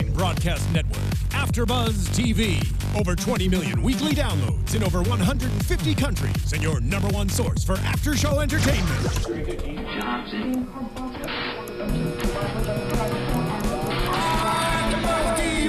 online broadcast network, AFTERBUZZ TV. Over 20 million weekly downloads in over 150 countries, and your #1 source for after-show entertainment.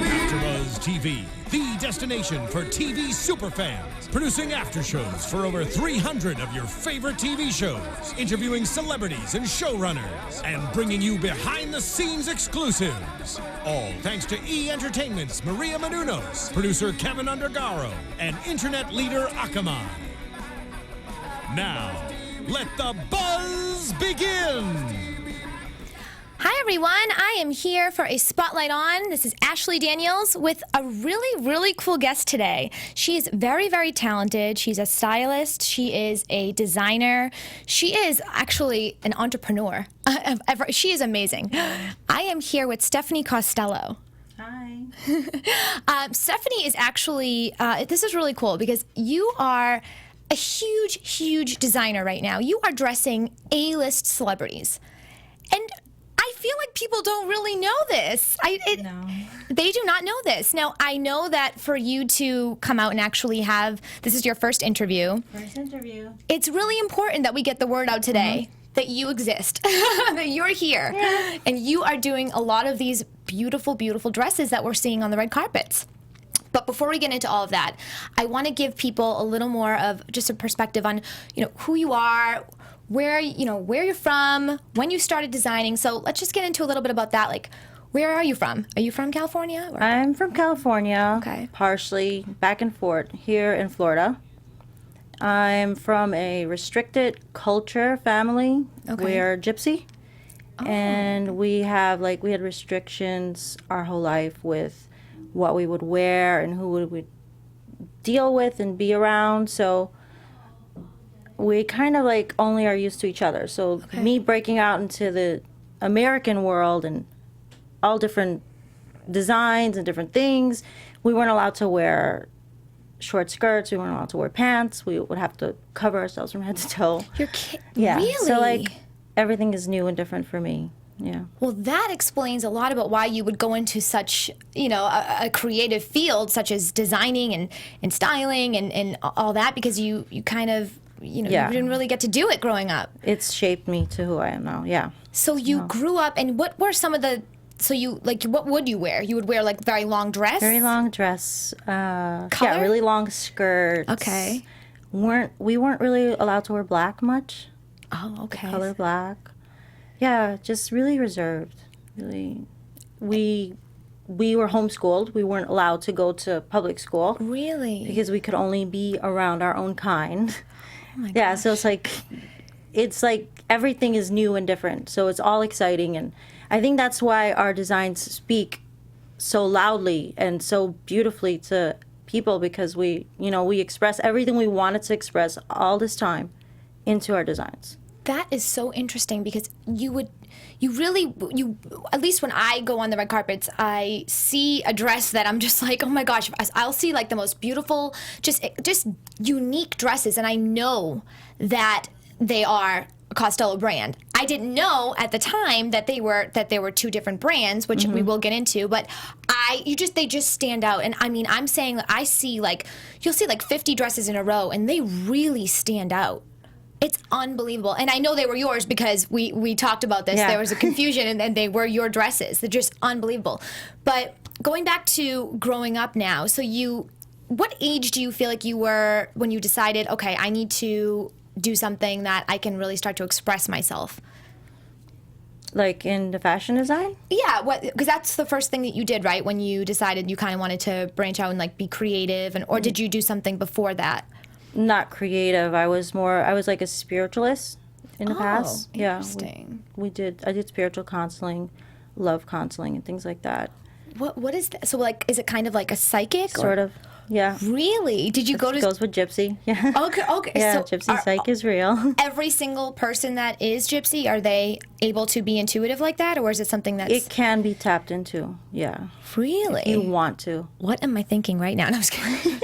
AFTERBUZZ TV, the destination for TV superfans. Producing aftershows for over 300 of your favorite TV shows, interviewing celebrities and showrunners, and bringing you behind-the-scenes exclusives. All thanks to E! Entertainment's Maria Menounos, producer Kevin Undergaro, and internet leader Akamai. Now, let the buzz begin! Hi everyone, I am here for a Spotlight On. This is Ashley Daniels with a really cool guest today. She is very talented. She's a stylist. She is a designer. She is actually an entrepreneur. She is amazing. I am here with Stephanie Costello. Hi. Stephanie is actually, this is really cool because you are a huge designer right now. You are dressing A-list celebrities. And I feel like people don't really know this. No. They do not know this. Now, I know that for you to come out and actually have, this is your first interview. First interview. It's really important that we get the word out today that you exist, that you're here. Yeah. And you are doing a lot of these beautiful dresses that we're seeing on the red carpets. But before we get into all of that, I want to give people a little more of just a perspective on, who you are, where you're from, when you started designing. So let's just get into a little bit about that. Like, where are you from? Are you from California? Or? I'm from California. Okay. Partially, back and forth, here in Florida. I'm from a restricted culture family. Okay. We're Gypsy. Oh. And we had restrictions our whole life with what we would wear and who we would deal with and be around. So we kind of only are used to each other. So me breaking out into the American world and all different designs and different things, we weren't allowed to wear short skirts. We weren't allowed to wear pants. We would have to cover ourselves from head to toe. You're kidding? Yeah. Really? So everything is new and different for me. Yeah. Well, that explains a lot about why you would go into such, a creative field such as designing and styling and all that, because you kind of, you didn't really get to do it growing up. It's shaped me to who I am now, yeah. So you grew up, and what were some of the, what would you wear? You would wear very long dress? Very long dress. Color? Yeah, really long skirts. Okay. We weren't really allowed to wear black much. Oh, okay. Color black. Yeah, just really reserved. Really, we were homeschooled. We weren't allowed to go to public school. Really? Because we could only be around our own kind. Oh my Yeah, gosh. so it's like everything is new and different. So it's all exciting, and I think that's why our designs speak so loudly and so beautifully to people, because we express everything we wanted to express all this time into our designs. That is so interesting, because at least when I go on the red carpets, I see a dress that I'm just like, oh my gosh, I'll see the most beautiful, just unique dresses, and I know that they are a Costello brand. I didn't know at the time that they were two different brands, which we will get into, but they just stand out. And I mean, I'm saying that I see you'll see 50 dresses in a row, and they really stand out. It's unbelievable. And I know they were yours because we talked about this. Yeah. There was a confusion, and they were your dresses. They're just unbelievable. But going back to growing up now, so what age do you feel like you were when you decided, okay, I need to do something that I can really start to express myself? Like in the fashion design? Yeah, because that's the first thing that you did, right? When you decided you kind of wanted to branch out and be creative, or did you do something before that? Not creative. I was like a spiritualist in the past. Interesting. Yeah, I did spiritual counseling, love counseling, and things like that. What is that? So is it kind of like a psychic? Sort of. Yeah. Really? Did you go to? Goes with Gypsy. Yeah. Okay. Yeah, So Gypsy Psych is real. every single person that is Gypsy, are they able to be intuitive like that, or is it something that's? It can be tapped into. Yeah. Really? If you want to. What am I thinking right now? No, I was kidding.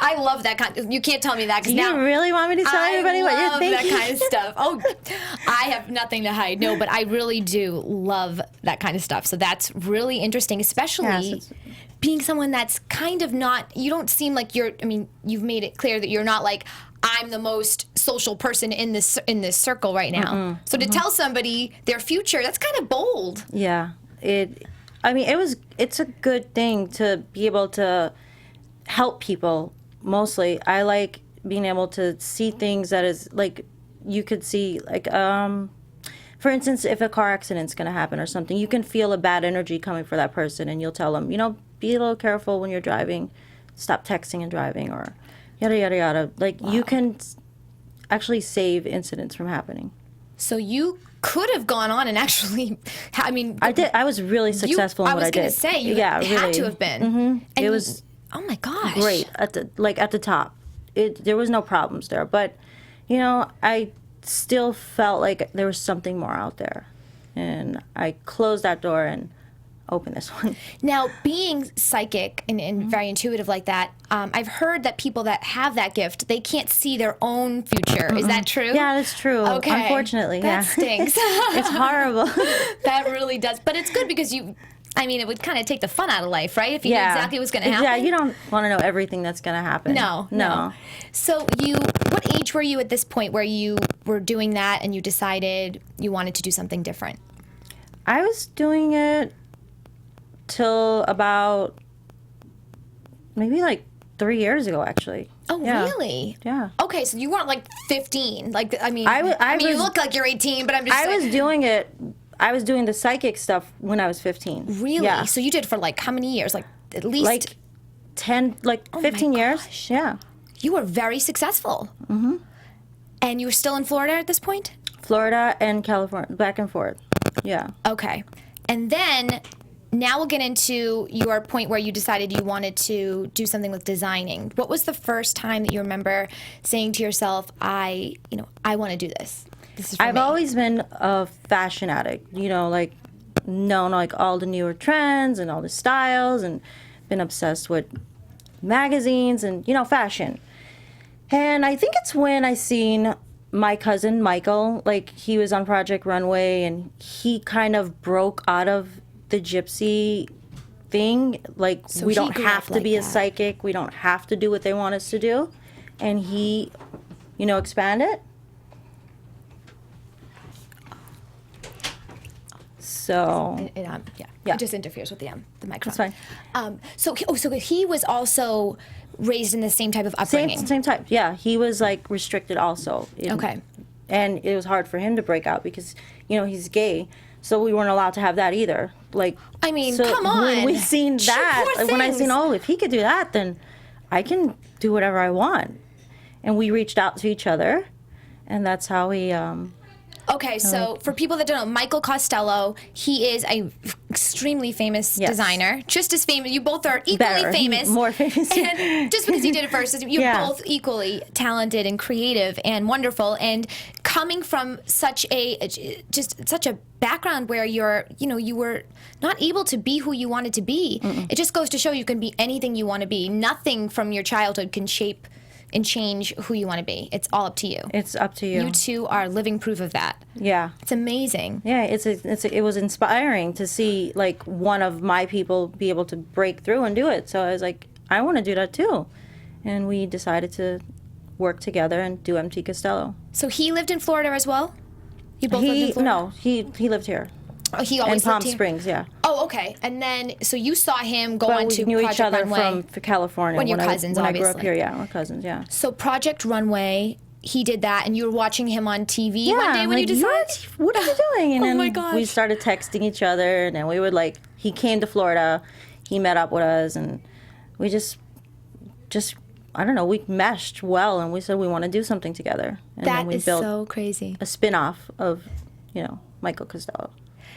I love that kind. You can't tell me that because Do now you really want me to tell everybody what you're thinking? I love that kind of stuff. Oh, I have nothing to hide. No, but I really do love that kind of stuff. So that's really interesting, especially being someone that's kind of not. You don't seem like you're. I mean, you've made it clear that you're not like I'm the most social person in this circle right now. So to tell somebody their future, that's kind of bold. Yeah. It's a good thing to be able to help people. Mostly, I like being able to see things that is like you could see, like for instance, if a car accident's going to happen or something, you can feel a bad energy coming for that person, and you'll tell them, be a little careful when you're driving, stop texting and driving, or yada yada yada. Like you can actually save incidents from happening. So you could have gone on and actually, I mean, I did. I was really successful in what I did. I was going to say you had to have been. Mm-hmm. And it was. Oh my gosh! Great at the top. There was no problems there, but I still felt like there was something more out there, and I closed that door and opened this one. Now, being psychic and very intuitive like that, I've heard that people that have that gift, they can't see their own future. Is that true? Yeah, that's true. Okay, unfortunately, that stinks. It's horrible. That really does, but it's good because it would kind of take the fun out of life, right? If you knew exactly what's going to happen. Yeah, you don't want to know everything that's going to happen. No. So what age were you at this point where you were doing that and you decided you wanted to do something different? I was doing it till about maybe like 3 years ago, actually. Oh, yeah. Really? Yeah. Okay, so you weren't like 15. Like, you look like you're 18, but I'm just saying. I was doing the psychic stuff when I was 15. Really? Yeah. So you did for like how many years? Like at least like 15 years. Yeah. You were very successful. Mm-hmm. And you were still in Florida at this point? Florida and California, back and forth. Yeah. Okay. And then now we'll get into your point where you decided you wanted to do something with designing. What was the first time that you remember saying to yourself, I want to do this? This is for I've me. always been a fashion addict, like known like all the newer trends and all the styles, and been obsessed with magazines and, fashion. And I think it's when I seen my cousin Michael, like he was on Project Runway, and he kind of broke out of the gypsy thing. Like, so we don't have to be that. a psychic. We don't have to do what they want us to do. And he, expanded. So it just interferes with the microphone. That's fine. So he was also raised in the same type of upbringing. Same type. Yeah, he was like restricted also. Okay. And it was hard for him to break out because he's gay, so we weren't allowed to have that either. Like, come on. When we seen that, when I seen, if he could do that, then I can do whatever I want. And we reached out to each other, and that's how we. Okay, so for people that don't know, Michael Costello, he is an extremely famous designer. Just as famous. You both are equally famous. More famous. And just because he did it first, you're both equally talented and creative and wonderful. And coming from such a background where you were not able to be who you wanted to be, it just goes to show you can be anything you want to be. Nothing from your childhood can shape and change who you want to be. It's all up to you. It's up to you. You two are living proof of that. Yeah. It's amazing. Yeah, it was inspiring to see like one of my people be able to break through and do it. So I was like, I want to do that too. And we decided to work together and do MTCostello. So he lived in Florida as well? You both lived in Florida? No, he lived here. Oh, he always in Palm lived here? Springs, yeah. Oh, okay. And then, so you saw him go But on we to knew Project each other Runway. from California. When you're cousins, when obviously. I grew up here, yeah, we're cousins, yeah. So Project Runway, he did that, and you were watching him on TV one day when you decided? What are you doing? And Oh then my gosh. we started texting each other, and then we would he came to Florida, he met up with us, and we just I don't know, we meshed well, and we said we want to do something together. And then we built so crazy. a spin-off of, Michael Costello.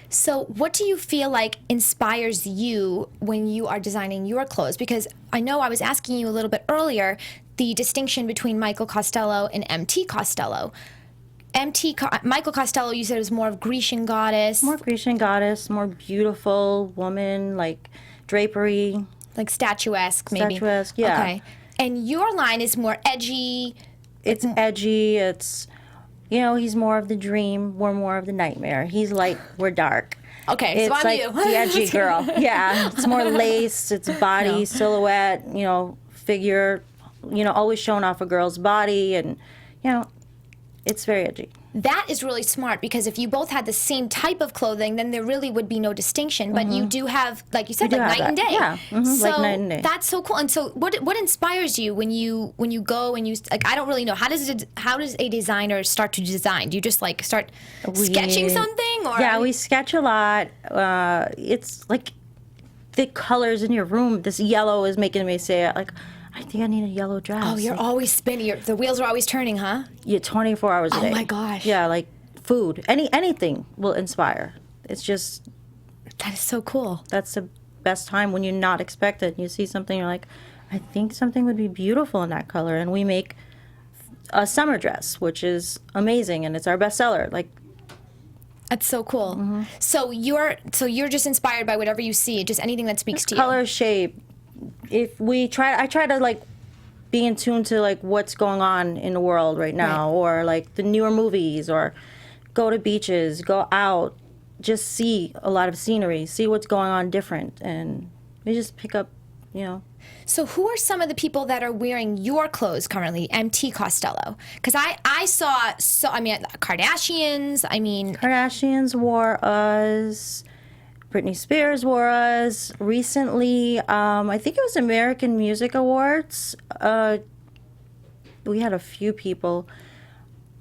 So what do you feel like inspires you when you are designing your clothes? Because I know I was asking you a little bit earlier the distinction between Michael Costello and MTCostello. Michael Costello, you said, was more of Grecian goddess. More Grecian goddess, more beautiful woman, like drapery. Like statuesque, maybe. Statuesque, yeah. Okay. And your line is more edgy. It's edgy. It's, you know, he's more of the dream. We're more of the nightmare. He's light. We're dark. Okay, so it's I'm like you. the edgy girl. Yeah, it's more lace. It's body, silhouette. You know, figure. You know, always showing off a girl's body, and you know, it's very edgy. That is really smart, because if you both had the same type of clothing, then there really would be no distinction. But you do have, like you said, like night and day. Yeah, so like night and day. That's so cool. And so, what inspires you when you go and you, like, I don't really know, how does a designer start to design? Do you just like start sketching something, or yeah, we sketch a lot. It's like the colors in your room. This yellow is making me say like, I think I need a yellow dress. Oh, you're always spinning. The wheels are always turning, huh? Yeah, 24 hours a day. Oh my gosh. Yeah, like food. Anything will inspire. It's just... That is so cool. That's the best time when you're not expected. You see something, you're like, I think something would be beautiful in that color. And we make a summer dress, which is amazing, and it's our bestseller. Like, that's so cool. So you're just inspired by whatever you see, just anything that speaks to you. Color, shape. I try to like be in tune to like what's going on in the world right now, or like the newer movies, or go to beaches, go out, just see a lot of scenery, see what's going on different, and we just pick up, you know. So who are some of the people that are wearing your clothes currently, MTCostello? Because I saw, Kardashians, Kardashians wore us. Britney Spears wore us. Recently, I think it was American Music Awards. We had a few people.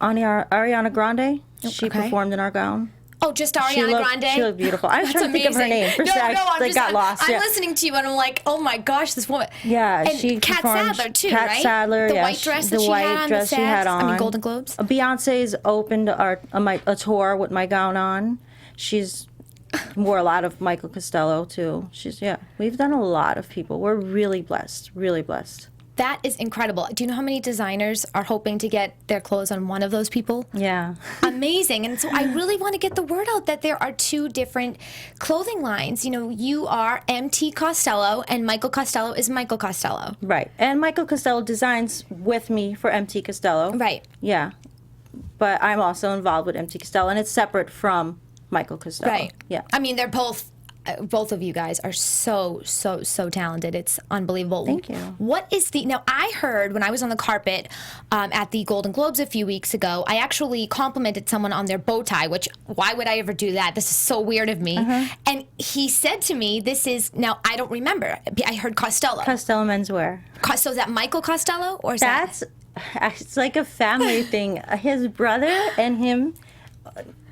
Ariana Grande, she performed in our gown. Oh, just Ariana Grande? She looked beautiful. I was trying to think of her name. For got lost. I'm listening to you and I'm like, oh my gosh, this woman. Yeah, and she Kat performed. Sadler too, Kat right? Sadler, the yeah, white dress that the she white had on. dress the she had on. Golden Globes. Beyonce's opened a tour with my gown on. She's wore a lot of Michael Costello too. We've done a lot of people. We're really blessed, really blessed. That is incredible. Do you know how many designers are hoping to get their clothes on one of those people? Yeah. Amazing. And so I really want to get the word out that there are two different clothing lines. You know, you are MTCostello and Michael Costello is Michael Costello. Right. And Michael Costello designs with me for MTCostello. Right. Yeah. But I'm also involved with MTCostello, and it's separate from Michael Costello. Right. Yeah. I mean, they're both of you guys are so talented. It's unbelievable. Thank you. What is now I heard when I was on the carpet at the Golden Globes a few weeks ago, I actually complimented someone on their bow tie, which why would I ever do that? This is so weird of me. And he said to me, this is, now I don't remember. I heard Costello. Costello menswear. So is that Michael Costello? Or is It's like a family thing. His brother and him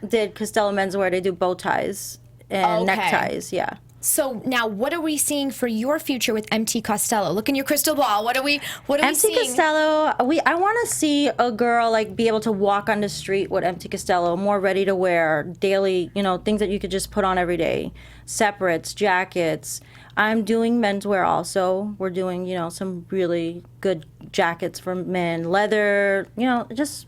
did Costello menswear. They do bow ties and neckties, yeah. So now, what are we seeing for your future with MTCostello? Look in your crystal ball. What are we seeing? MTCostello, I want to see a girl like be able to walk on the street with MTCostello, more ready to wear, daily, you know, things that you could just put on every day, separates, jackets. I'm doing menswear also. We're doing, you know, some really good jackets for men, leather, you know, just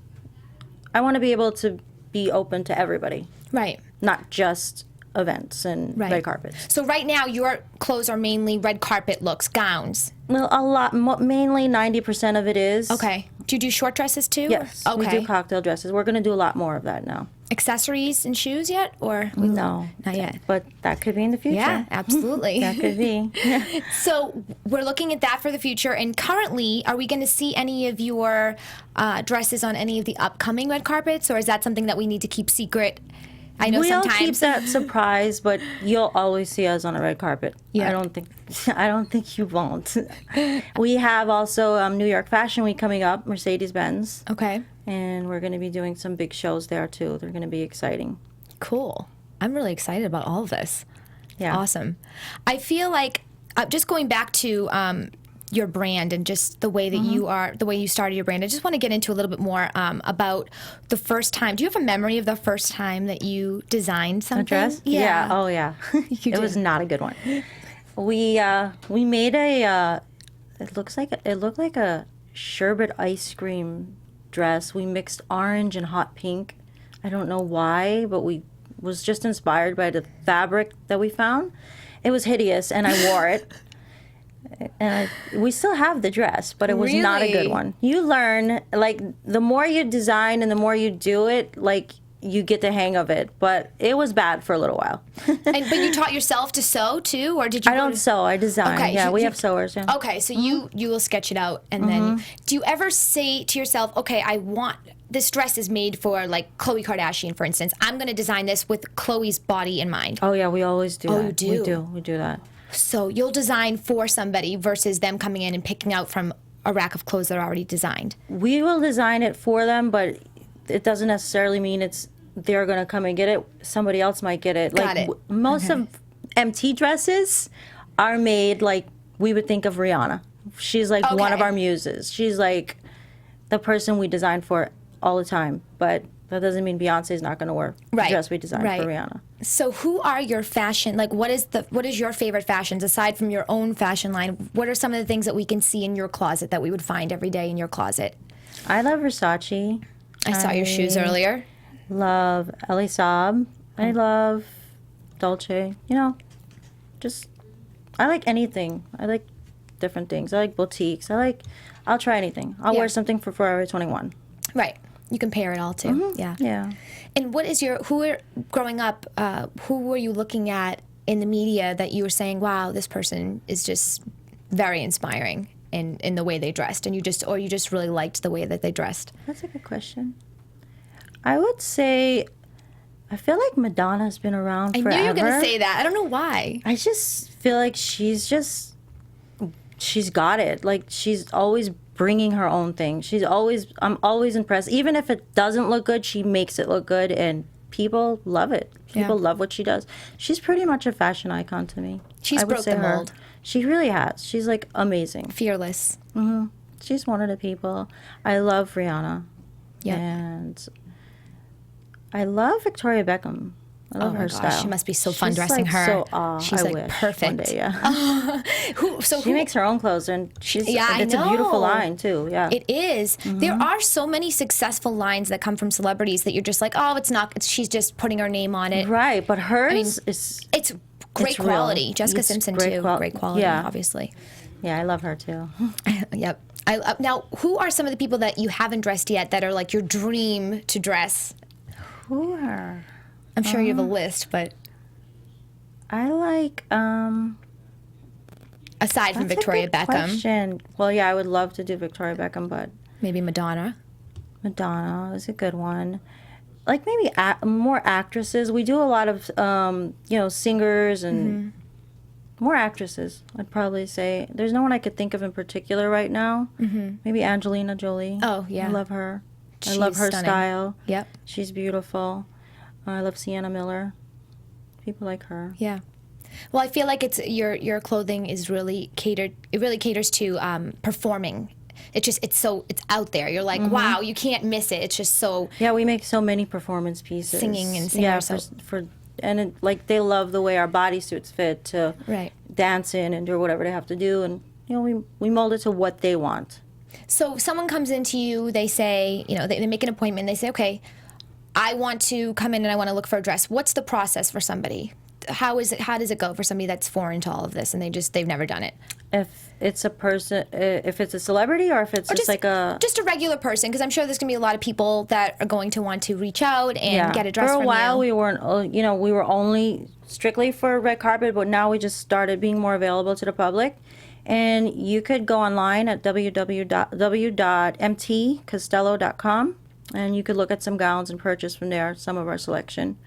I want to be able to be open to everybody. Right. Not just events and red carpets. So right now your clothes are mainly red carpet looks, gowns. Well, mainly 90% of it is. Okay. Do you do short dresses too? Yes. Okay. We do cocktail dresses. We're going to do a lot more of that now. Accessories and shoes yet, or no, not yet? But that could be in the future. Yeah, absolutely. That could be. So we're looking at that for the future. And currently, are we going to see any of your dresses on any of the upcoming red carpets, or is that something that we need to keep secret? I know we'll sometimes keep that surprise, but you'll always see us on a red carpet. Yeah. I don't think you won't. We have also New York Fashion Week coming up, Mercedes-Benz. Okay. And we're going to be doing some big shows there too. They're going to be exciting. Cool. I'm really excited about all of this. Yeah. Awesome. I feel like just going back to your brand and just the way that you are, the way you started your brand. I just want to get into a little bit more about the first time. Do you have a memory of the first time that you designed something? A dress? Yeah. Oh, yeah. It was not a good one. We made it looked like a sherbet ice cream dress. We mixed orange and hot pink. I don't know why, but we was just inspired by the fabric that we found. It was hideous, and I wore it. And we still have the dress, but it was not a good one. You learn, like, the more you design and the more you do it, like, you get the hang of it. But it was bad for a little while. But you taught yourself to sew too, or did you? I don't sew. I design. Okay, yeah, we have sewers. Yeah. Okay, so you will sketch it out, and then do you ever say to yourself, okay, I want this dress is made for like Khloe Kardashian, for instance. I'm going to design this with Khloe's body in mind. Oh yeah, we always do. Oh, that. you do. We do that. So you'll design for somebody versus them coming in and picking out from a rack of clothes that are already designed. We will design it for them, but it doesn't necessarily mean they're going to come and get it. Somebody else might get it. Got it. Most of MT dresses are made like we would think of Rihanna. She's like one of our muses. She's like the person we design for all the time. But that doesn't mean Beyonce's not going to wear the dress we designed for Rihanna. So who are your fashion, like what is your favorite fashions aside from your own fashion line? What are some of the things that we can see in your closet that we would find every day in your closet? I love Versace. I saw your shoes earlier. Love Elie Saab. I love Dolce. You know, just I like anything. I like different things. I like boutiques. I'll try anything. I'll wear something for Forever 21. Right. You can pair it all too. Yeah. Yeah. And what is growing up, who were you looking at in the media that you were saying, wow, this person is just very inspiring in the way they dressed, and you just really liked the way that they dressed? That's a good question. I would say, I feel like Madonna's been around forever. I knew you were going to say that. I don't know why. I just feel like she's got it. Like, she's always bringing her own thing. I'm always impressed. Even if it doesn't look good, she makes it look good, and people love it. People love what she does. She's pretty much a fashion icon to me. She's broke the mold. She really has. She's like amazing. Fearless. She's one of the people. I love Rihanna. Yeah. And I love Victoria Beckham. I love her style. She must be so fun dressing her. She's like perfect. One day, yeah. She makes her own clothes, and it's a beautiful line too. Yeah, it is. There are so many successful lines that come from celebrities that you're just like, oh, she's just putting her name on it. Right, but hers it's great quality. Real. Jessica Simpson too, great quality. Yeah, obviously. Yeah, I love her too. Yep. Now, who are some of the people that you haven't dressed yet that are like your dream to dress? Who are? I'm sure you have a list, but I like aside from Victoria Beckham. Question. Well, yeah, I would love to do Victoria Beckham, but maybe Madonna. Madonna is a good one. Like maybe more actresses. We do a lot of singers and more actresses. I'd probably say there's no one I could think of in particular right now. Maybe Angelina Jolie. Oh yeah, I love her. I love her style. Yep, she's beautiful. I love Sienna Miller. People like her. Yeah. Well, I feel like it's your clothing is really catered. It really caters to performing. It's out there. You're like, wow, you can't miss it. It's just so. Yeah, we make so many performance pieces. Singing and singers. Yeah, like they love the way our bodysuits fit to dance in and do whatever they have to do, and we mold it to what they want. So someone comes into you, they say, they make an appointment. They say, okay, I want to come in and I want to look for a dress. What's the process for somebody? How does it go for somebody that's foreign to all of this and they've never done it? If it's a person, if it's a celebrity, or if it's just like just a regular person, because I'm sure there's gonna be a lot of people that are going to want to reach out and get a dress. For a while, we weren't, we were only strictly for red carpet, but now we just started being more available to the public. And you could go online at www.MTCostello.com. And you could look at some gowns and purchase from there some of our selection.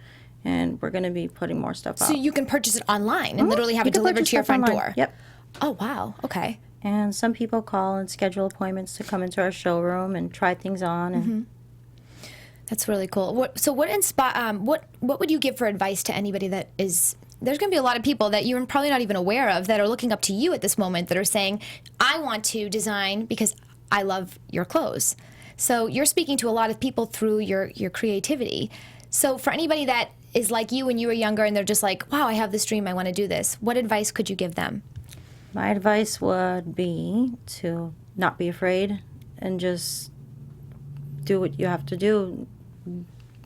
And we're going to be putting more stuff out. So you can purchase it online and literally have it delivered to your front door? Yep. Oh, wow. Okay. And some people call and schedule appointments to come into our showroom and try things on. And That's really cool. What would you give for advice to anybody that is there's going to be a lot of people that you're probably not even aware of that are looking up to you at this moment that are saying, I want to design because I love your clothes. So you're speaking to a lot of people through your creativity. So for anybody that is like you when you were younger and they're just like, wow, I have this dream, I want to do this, what advice could you give them? My advice would be to not be afraid and just do what you have to do.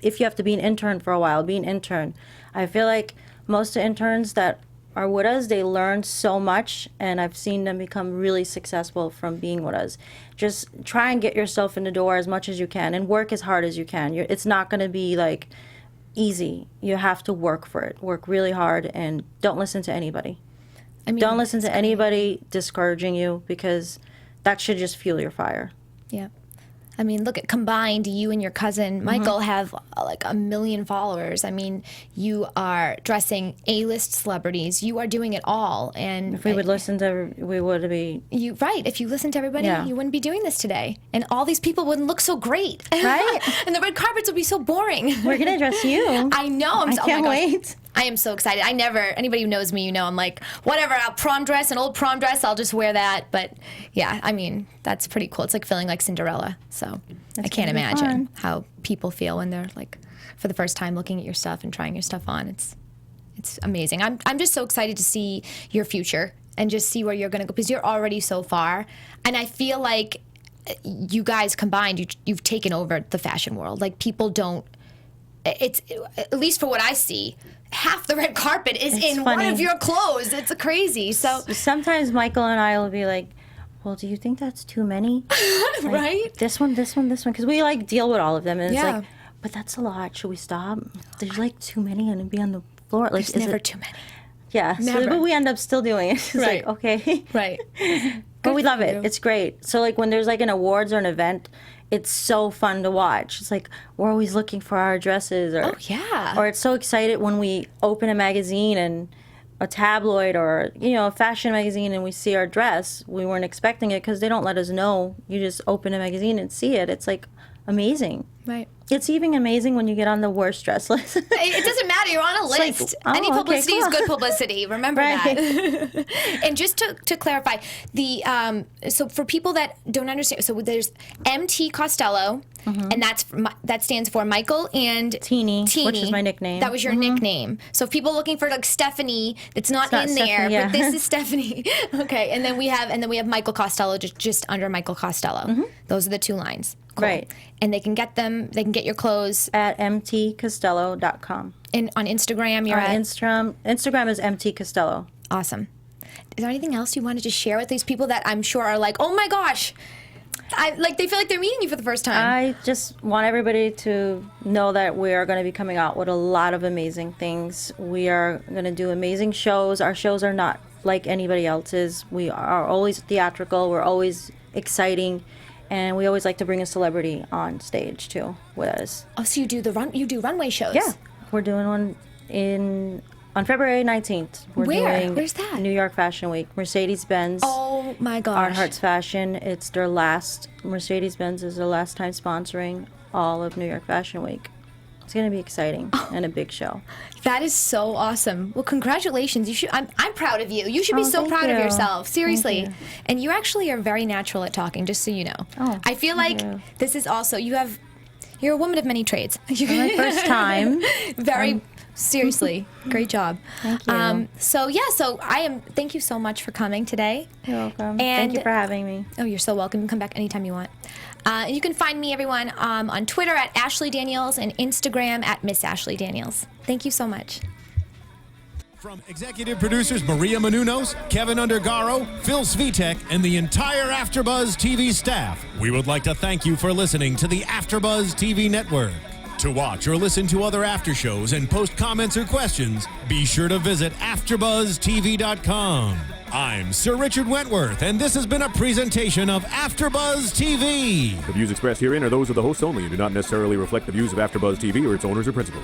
If you have to be an intern for a while, be an intern. I feel like most interns that are with us, they learn so much, and I've seen them become really successful from being with us. Just try and get yourself in the door as much as you can and work as hard as you can. It's not going to be like easy. You have to work for it. Work really hard and don't listen to anybody. I mean, don't listen to anybody discouraging you, because that should just fuel your fire. Yeah. I mean, look at combined, you and your cousin Michael have like 1 million followers. I mean, you are dressing A-list celebrities. You are doing it all. And if we would listen to, we would be. Right. If you listen to everybody, you wouldn't be doing this today. And all these people wouldn't look so great. Right. And the red carpets would be so boring. We're going to dress you. I know. I can't wait. I am so excited. Anybody who knows me, you know, I'm like, whatever, I'll prom dress, an old prom dress, I'll just wear that. But yeah, I mean, that's pretty cool. It's like feeling like Cinderella. So I can't imagine how people feel when they're like, for the first time looking at your stuff and trying your stuff on. It's amazing. I'm just so excited to see your future and just see where you're going to go, because you're already so far. And I feel like you guys combined, you've taken over the fashion world. Like, people don't, it's, at least for what I see, half the red carpet is in one of your clothes. It's crazy. So sometimes Michael and I will be like, well, do you think that's too many? Like, right? This one, because we like deal with all of them, and it's like, but that's a lot. Should we stop? There's like too many, and it'd be on the floor. Like, there's never too many. Yeah, so, but we end up still doing it. It's like, okay, right. But we love it. It's great. So like when there's like an awards or an event, it's so fun to watch. It's like we're always looking for our dresses, or or it's so excited when we open a magazine and a tabloid or a fashion magazine and we see our dress. We weren't expecting it because they don't let us know. You just open a magazine and see it. It's like amazing. Right. It's even amazing when you get on the worst dress list. It doesn't matter. You're on a list. Like, any publicity cool. is good publicity. Remember that. And just to clarify, the so for people that don't understand, so there's MTCostello, and that stands for Michael and Teeny, which is my nickname. That was your nickname. So if people are looking for like Stephanie, it's not in there, but this is Stephanie. Okay, and then we have Michael Costello just under Michael Costello. Those are the two lines. Cool. Right. And they can get them. They can get your clothes at MTCostello.com. And on Instagram, you're at Instagram is MTCostello. Awesome. Is there anything else you wanted to share with these people that I'm sure are like, oh my gosh, they feel like they're meeting you for the first time? I just want everybody to know that we are going to be coming out with a lot of amazing things. We are going to do amazing shows. Our shows are not like anybody else's. We are always theatrical. We're always exciting. And we always like to bring a celebrity on stage too with us. Oh, so you do runway shows? Yeah, we're doing one on February 19th. Where's that? New York Fashion Week. Mercedes-Benz. Oh my gosh. Our Hearts Fashion. It's their last. Mercedes-Benz is their last time sponsoring all of New York Fashion Week. It's going to be exciting and a big show. That is so awesome. Well, congratulations. You should. I'm proud of you. You should be so proud of yourself. Seriously. You. And you actually are very natural at talking, just so you know. Oh, I feel like this is also, you're a woman of many trades. My first time. Seriously, great job. Thank you. So thank you so much for coming today. You're welcome. And thank you for having me. Oh, you're so welcome. You can come back anytime you want. And you can find me, everyone, on Twitter at Ashley Daniels and Instagram at Miss Ashley Daniels. Thank you so much. From executive producers Maria Menounos, Kevin Undergaro, Phil Svitek, and the entire AfterBuzz TV staff, we would like to thank you for listening to the AfterBuzz TV network. To watch or listen to other after shows and post comments or questions, be sure to visit AfterBuzzTV.com. I'm Sir Richard Wentworth, and this has been a presentation of AfterBuzz TV. The views expressed herein are those of the hosts only and do not necessarily reflect the views of AfterBuzz TV or its owners or principals.